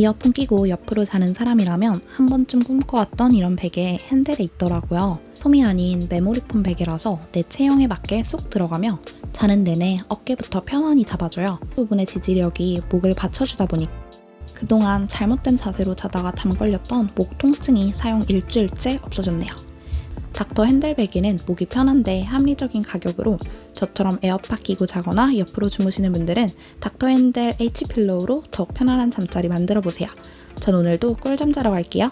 이어폰 끼고 옆으로 자는 사람이라면 한 번쯤 꿈꿔왔던 이런 베개 핸들에 있더라고요. 솜이 아닌 메모리폼 베개라서 내 체형에 맞게 쏙 들어가며 자는 내내 어깨부터 편안히 잡아줘요. 부분의 지지력이 목을 받쳐주다 보니 그동안 잘못된 자세로 자다가 담 걸렸던 목 통증이 사용 일주일째 없어졌네요. 닥터 핸들 베개는 목이 편한데 합리적인 가격으로 저처럼 에어팟 끼고 자거나 옆으로 주무시는 분들은 닥터 핸들 H필로우로 더욱 편안한 잠자리 만들어보세요. 전 오늘도 꿀잠 자러 갈게요.